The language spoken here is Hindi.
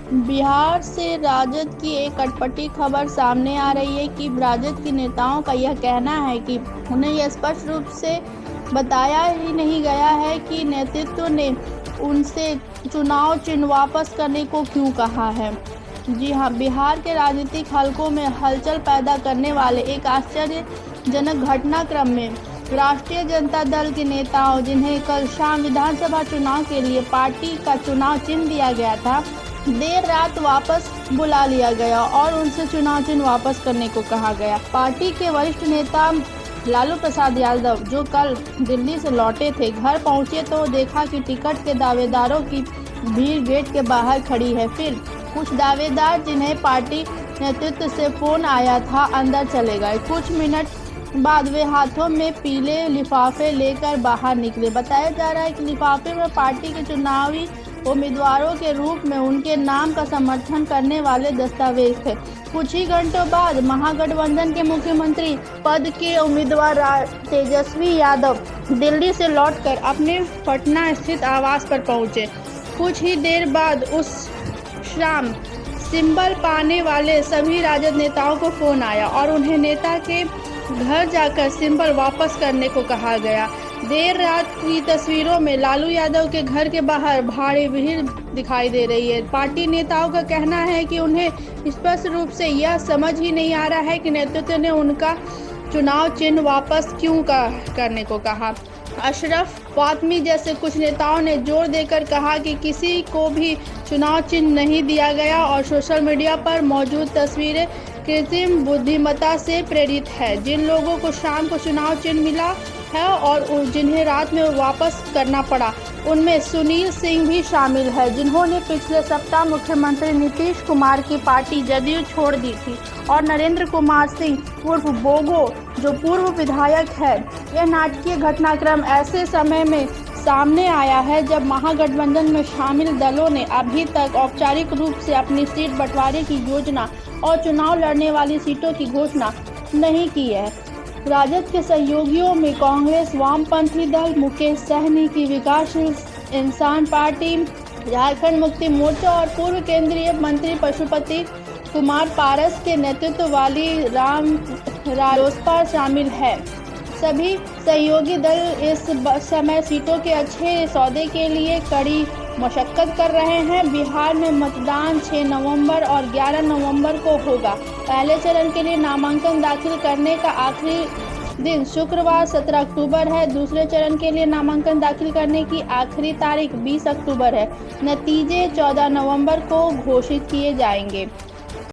बिहार से राजद की एक अटपटी खबर सामने आ रही है कि राजद के नेताओं का यह कहना है कि उन्हें यह स्पष्ट रूप से बताया ही नहीं गया है कि नेतृत्व ने उनसे चुनाव चिन्ह वापस करने को क्यों कहा है। जी हाँ, बिहार के राजनीतिक हलकों में हलचल पैदा करने वाले एक आश्चर्यजनक घटनाक्रम में राष्ट्रीय जनता दल के नेताओं, जिन्हें कल शाम विधानसभा चुनाव के लिए पार्टी का चुनाव चिन्ह दिया गया था, देर रात वापस बुला लिया गया और उनसे चुनाव चिन्ह वापस करने को कहा गया। पार्टी के वरिष्ठ नेता लालू प्रसाद यादव, जो कल दिल्ली से लौटे थे, घर पहुंचे तो देखा कि टिकट के दावेदारों की भीड़ गेट के बाहर खड़ी है। फिर कुछ दावेदार, जिन्हें पार्टी नेतृत्व से फोन आया था, अंदर चले गए। कुछ मिनट बाद वे हाथों में पीले लिफाफे लेकर बाहर निकले। बताया जा रहा है कि लिफाफे में पार्टी के चुनावी उम्मीदवारों के रूप में उनके नाम का समर्थन करने वाले दस्तावेज थे। कुछ ही घंटों बाद महागठबंधन के मुख्यमंत्री पद के उम्मीदवार तेजस्वी यादव दिल्ली से लौटकर अपने पटना स्थित आवास पर पहुंचे। कुछ ही देर बाद उस शाम सिंबल पाने वाले सभी राजद नेताओं को फोन आया और उन्हें नेता के घर जाकर सिंबल वापस करने को कहा गया। देर रात की तस्वीरों में लालू यादव के घर के बाहर भारी भीड़ दिखाई दे रही है। पार्टी नेताओं का कहना है कि उन्हें स्पष्ट रूप से यह समझ ही नहीं आ रहा है कि नेतृत्व ने उनका चुनाव चिन्ह वापस क्यों करने को कहा। अशरफ फातमी जैसे कुछ नेताओं ने जोर देकर कहा कि किसी को भी चुनाव चिन्ह नहीं दिया गया और सोशल मीडिया पर मौजूद तस्वीरें कृत्रिम बुद्धिमत्ता से प्रेरित है। जिन लोगों को शाम को चुनाव चिन्ह मिला है और जिन्हें रात में वापस करना पड़ा, उनमें सुनील सिंह भी शामिल है, जिन्होंने पिछले सप्ताह मुख्यमंत्री नीतीश कुमार की पार्टी जदयू छोड़ दी थी, और नरेंद्र कुमार सिंह उर्फ बोगो, जो पूर्व विधायक है। यह नाटकीय घटनाक्रम ऐसे समय में सामने आया है जब महागठबंधन में शामिल दलों ने अभी तक औपचारिक रूप से अपनी सीट बंटवारे की योजना और चुनाव लड़ने वाली सीटों की घोषणा नहीं की है। राजद के सहयोगियों में कांग्रेस, वामपंथी दल, मुकेश सहनी की विकासशील इंसान पार्टी, झारखंड मुक्ति मोर्चा और पूर्व केंद्रीय मंत्री पशुपति कुमार पारस के नेतृत्व वाली रालोसपा शामिल है। सभी सहयोगी दल इस समय सीटों के अच्छे सौदे के लिए कड़ी मशक्कत कर रहे हैं। बिहार में मतदान 6 नवंबर और 11 नवंबर को होगा। पहले चरण के लिए नामांकन दाखिल करने का आखिरी दिन शुक्रवार 17 अक्टूबर है। दूसरे चरण के लिए नामांकन दाखिल करने की आखिरी तारीख 20 अक्टूबर है। नतीजे 14 नवंबर को घोषित किए जाएंगे।